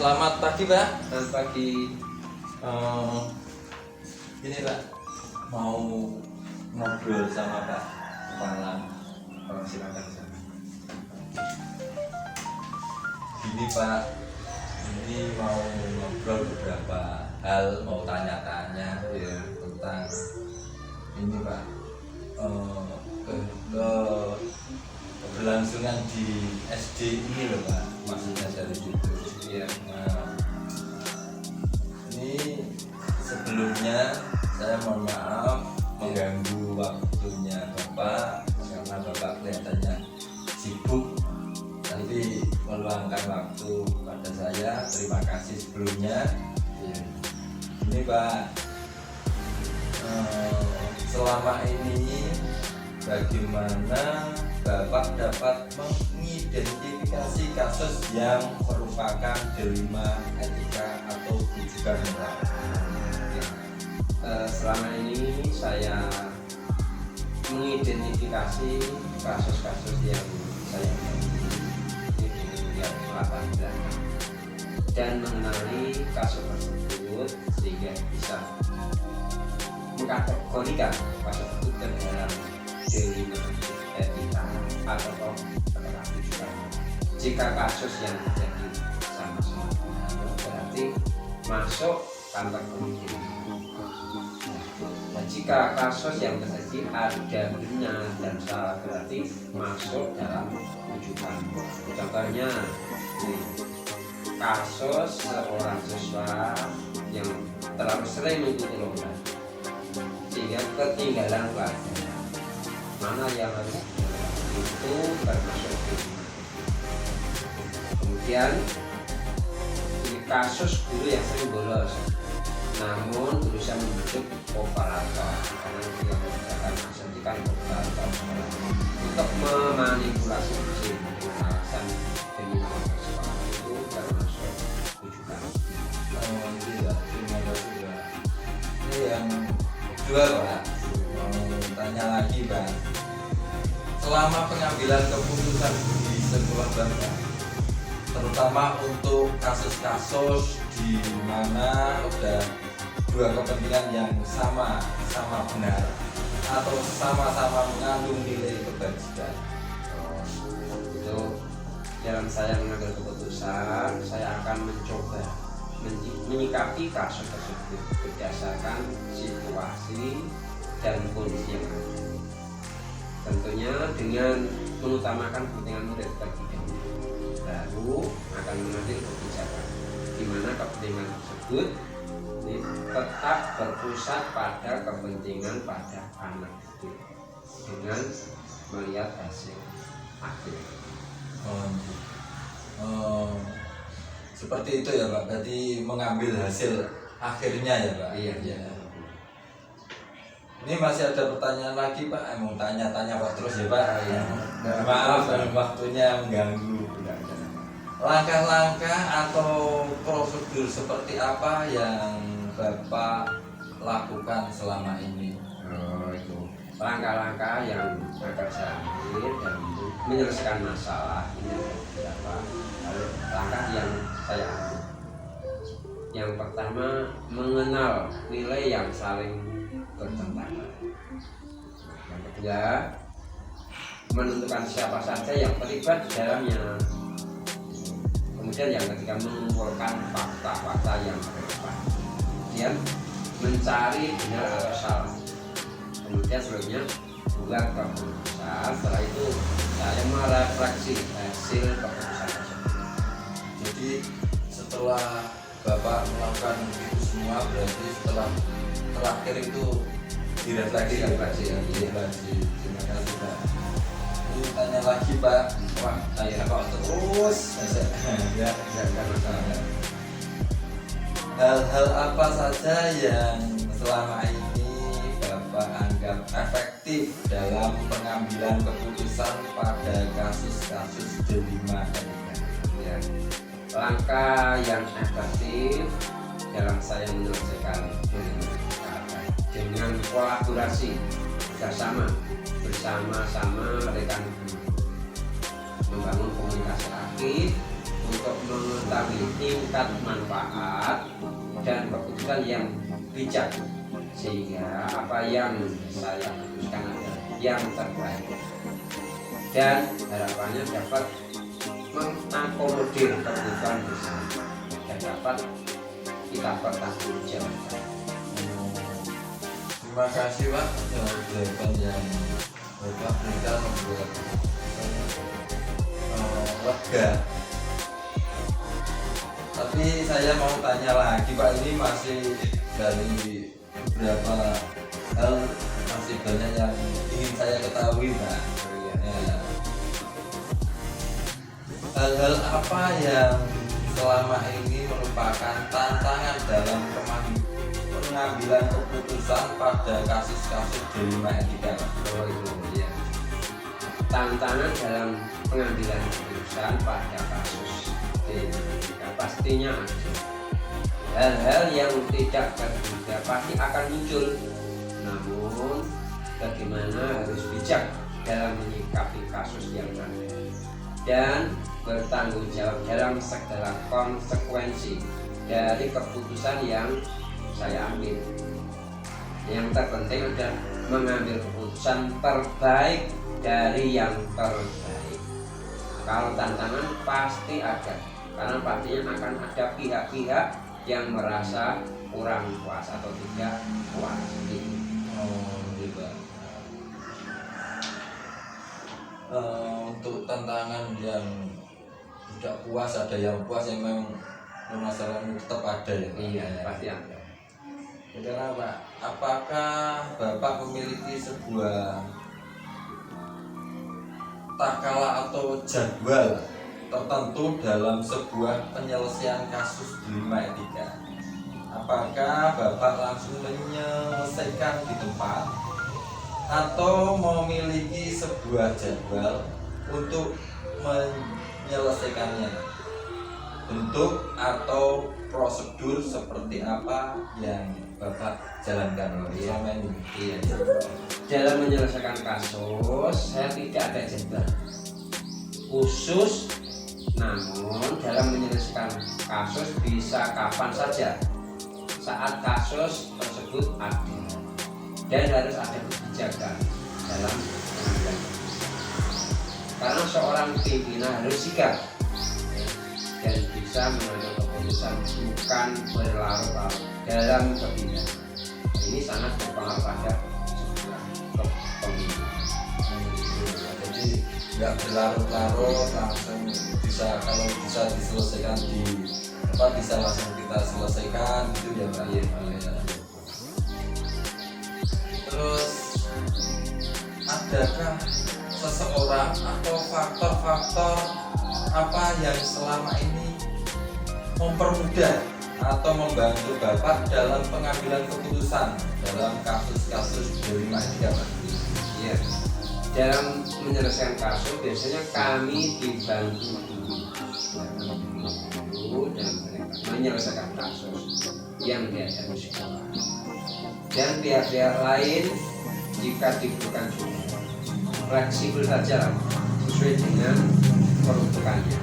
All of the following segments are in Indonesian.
Selamat pagi Pak. Selamat pagi. Ini Pak, mau ngobrol sama Pak Kepala. Silakan. Gini Pak, ini mau ngobrol beberapa hal, mau tanya-tanya ya tentang ini Pak, keberlangsungan di SD ini loh Pak, maksudnya dari itu ya. Nah, ini sebelumnya saya mohon maaf mengganggu waktunya Bapak karena Bapak kelihatannya sibuk, nanti meluangkan waktu pada saya. Terima kasih sebelumnya ya. Ini Pak, selama ini bagaimana Bapak dapat mengidentifikasi kasus yang merupakan delima etika atau rujukan moral? Selama ini saya mengidentifikasi kasus-kasus yang saya miliki di latar belakang dan mengenali kasus tersebut sehingga bisa mengkategorikan kasus tersebut ke dalam delima etika atau rujukan. Jika kasus yang terjadi sama-sama berarti masuk tanpa kemungkinan. Jika kasus yang terjadi ada benar dan salah berarti masuk dalam rujukan. Contohnya kasus seorang siswa yang terlalu sering mengikuti lomba sehingga ketinggalan pelajaran, mana yang harus itu termasuk. Kemudian kasus guru yang sering bolos namun berusaha membentuk operator karena dia menggunakan suntikan operator untuk memanipulasi mesin alasan demi sekolah itu termasuk rujukan. Tidak, terima kasih Pak. Ini yang kedua Pak, mau tanya lagi Pak, selama pengambilan keputusan di sekolah Bapak, terutama untuk kasus-kasus di mana udah dua kepentingan yang sama benar atau sama-sama mengandung nilai kebajikan, itu dalam saya mengambil keputusan, saya akan mencoba menyikapi kasus tersebut berdasarkan situasi dan kondisi yang ada, tentunya dengan mengutamakan kepentingan murid terlebih dahulu, baru akan mengambil kebijakan di mana kepentingan tersebut tetap berpusat pada kepentingan pada anak itu dengan melihat hasil akhir. Seperti itu ya Pak, berarti mengambil hasil akhirnya ya Pak. Iya. Ini masih ada pertanyaan lagi Pak, mau tanya-tanya Pak terus ya Pak. Iya. Maaf dalam waktunya mengganggu. Langkah-langkah atau prosedur seperti apa yang Bapak lakukan selama ini? Itu langkah-langkah yang akan saya ambil dan menyelesaikan masalah ini beberapa langkah yang saya ambil. Yang pertama, mengenal nilai yang saling bertentangan. Yang kedua, menentukan siapa saja yang terlibat di dalamnya. Kemudian yang ketiga, mengumpulkan fakta-fakta yang relevan. Kemudian mencari benar atau salah. Kemudian selanjutnya buat keputusan. Setelah itu saya merefleksi hasil keputusan tersebut. Jadi setelah Bapak melakukan itu semua, berarti setelah terakhir itu direfleksi. Terima kasih Pak. Ini tanya lagi Pak. Wah, saya kok terus Ya, enggak masalah. Hal-hal apa saja yang selama ini Bapak anggap efektif dalam pengambilan keputusan pada kasus-kasus delima etika? ya. Langkah yang efektif dalam saya menyelesaikan dengan kolaborasi bersama-sama rekan guru, membangun komunikasi aktif untuk mengetahui tingkat manfaat dan keputusan yang bijak, sehingga apa yang saya putuskan adalah yang terbaik dan harapannya dapat mengakomodir kebutuhan bersama dan dapat kita pertanggungjawabkan. Terima kasih Pak jawaban yang Bapak berikan membuat lega. Tapi saya mau tanya lagi Pak, ini masih dari beberapa hal, masih banyak yang ingin saya ketahui Pak. Ya. Hal-hal apa yang selama ini merupakan tantangan dalam pengambilan keputusan pada kasus-kasus dilema etika? Oh itu ya. Tantangan dalam pengambilan keputusan pada kasus dilema etika pastinya ada. Hal-hal yang tidak terduga pasti akan muncul. Namun bagaimana harus bijak dalam menyikapi kasus yang ada dan bertanggung jawab dalam segala konsekuensi dari keputusan yang saya ambil. Yang terpenting adalah mengambil keputusan terbaik dari yang terbaik. Kalau tantangan pasti ada, karena pastinya akan ada pihak-pihak yang merasa kurang puas atau tidak puas. Oh gitu. Untuk tantangan yang tidak puas, ada yang puas, yang memang permasalahan tetap ada ya? Iya, pasti ada. Saudara Pak, apakah Bapak memiliki sebuah takala atau jadwal tertentu dalam sebuah penyelesaian kasus dilema etika? Apakah Bapak langsung menyelesaikan di tempat atau memiliki sebuah jadwal untuk menyelesaikannya? Bentuk atau prosedur seperti apa yang Bapak jalankan selama ini? Iya. Dalam menyelesaikan kasus, saya tidak ada jadwal khusus. Namun dalam menyelesaikan kasus bisa kapan saja saat kasus tersebut ada, dan harus ada kebijakan dalam penanganan. Karena seorang pimpinan harus sigap dan bisa mengambil keputusan, bukan berlarut-larut dalam kepimpinan. Ini sangat berpengaruh pada sebuah kepemimpinan. Jadi nggak berlarut-larut, langsung bisa, kalau bisa diselesaikan di tempat bisa langsung kita selesaikan itu ya Pak. Iya. Terus adakah seseorang atau faktor-faktor apa yang selama ini mempermudah atau membantu Bapak dalam pengambilan keputusan dalam kasus-kasus dilema etika Pak? Iya. Dalam menyelesaikan kasus biasanya kami dibantu dulu dan menyelesaikan kasus yang dihadapi sekolah, dan pihak-pihak lain jika dibutuhkan juga fleksibel saja sesuai dengan peruntukannya.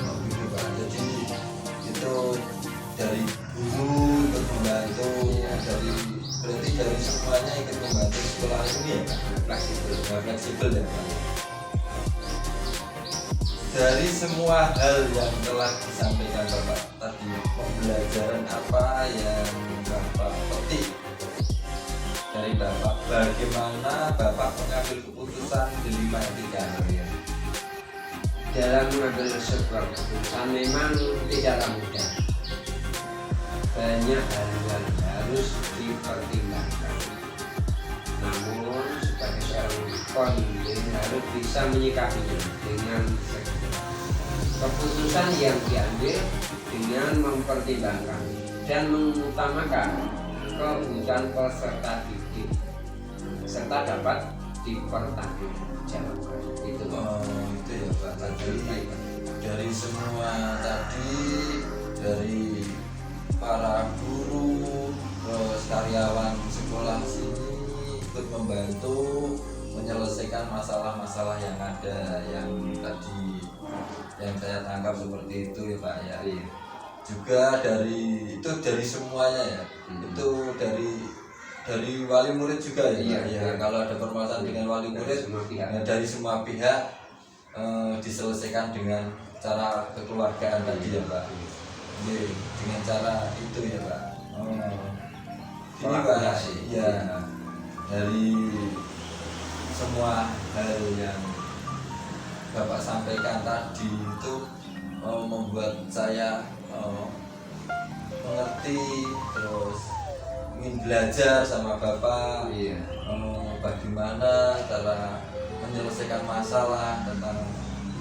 Oh, gitu Pak. Jadi itu dari guru ikut membantu, dari berarti dari semuanya ikut membantu sekolah ini ya Pak? Fleksibel. Fleksibel ya Pak. Dari semua hal yang telah disampaikan Bapak tadi, pembelajaran apa yang Bapak petik dari Bapak, bagaimana Bapak mengambil keputusan dilema etika? Dalam mengambil sebuah keputusan memang tidaklah mudah. Banyak hal yang harus dipertimbangkan. Namun sebagai seorang pemimpin harus bisa menyikapinya dengan segera. Keputusan yang diambil dengan mempertimbangkan dan mengutamakan kebutuhan peserta didik serta dapat dipertanggungjawabkan. Itu Itu ya Pak. Tadi dari semua tadi, dari para guru, terus karyawan sekolah sini ikut membantu menyelesaikan masalah-masalah yang ada, yang tadi yang saya tangkap seperti itu ya Pak ya. Iya. Juga dari semuanya ya. Itu dari wali murid juga ya, Iya, Pak? Ya. iya. Kalau ada permasalahan dengan wali Dari murid semua pihak. ya, dari semua pihak diselesaikan dengan cara kekeluargaan tadi ya Pak. Jadi, dengan cara itu ya Pak. Ini Pak Kolaborasi. ya, dari semua hal yang Bapak sampaikan tadi itu membuat saya mengerti, terus ingin belajar sama Bapak. Iya. Bagaimana cara menyelesaikan masalah tentang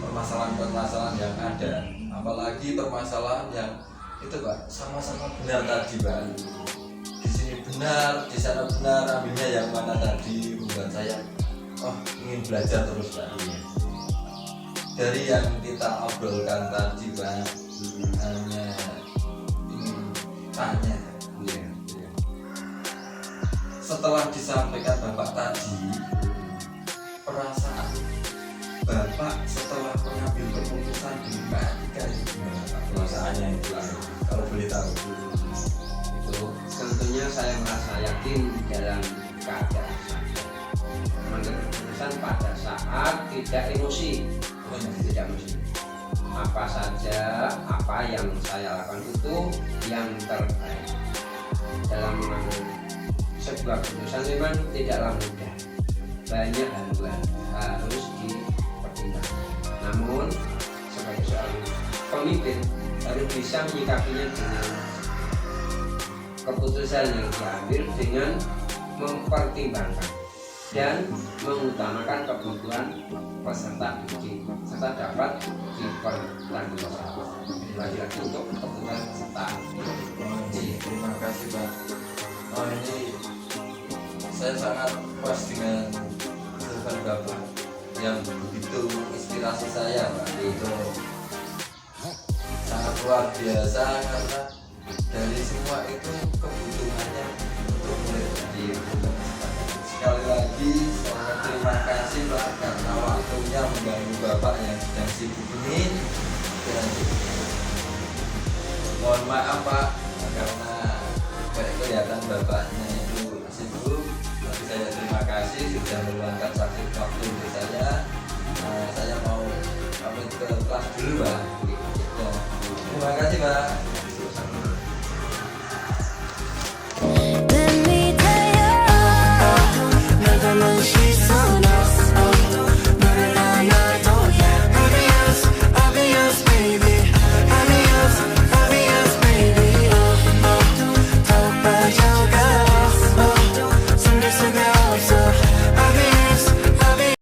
permasalahan-permasalahan yang ada, apalagi permasalahan yang itu Pak sama-sama benar tadi Pak. Di sini benar, di sana benar, ambilnya yang mana tadi, membuat saya ingin belajar terus Pak. Dari yang kita obrolkan tadi Pak, hanya ingin tanya. Iya. Iya. Setelah disampaikan Bapak tadi, perasaan Bapak setelah mengambil keputusan di Pak itu gimana Pak? Perasaannya itu kalau boleh tahu. Itu tentunya saya merasa yakin dalam keadaan saya mengambil keputusan pada saat tidak emosi. Tidak emosi. Apa saja, apa yang saya lakukan itu yang terbaik. Dalam mengambil sebuah keputusan memang tidaklah mudah, banyak hal harus dipertimbangkan. Namun sebagai seorang pemimpin harus bisa menyikapinya dengan keputusan yang diambil dengan mempertimbangkan dan mengutamakan kebutuhan peserta didik serta dapat dipertanggungjawabkan lagi-lagi untuk kebutuhan peserta. Terima kasih Pak. Ini saya sangat puas dengan jawaban Bapak yang begitu inspirasi saya Pak. Itu sangat luar biasa karena dari semua itu kebutuhannya untuk murid tadi. Sekali lagi saya terima kasih Pak karena waktunya mengganggu Bapak yang sedang sibuk ini, dan mohon maaf Pak karena kelihatan Bapaknya itu sibuk. Tapi saya terima kasih sudah meluangkan waktu untuk saya. Saya mau pamit ke kelas dulu Pak. Ya. Terima kasih Pak.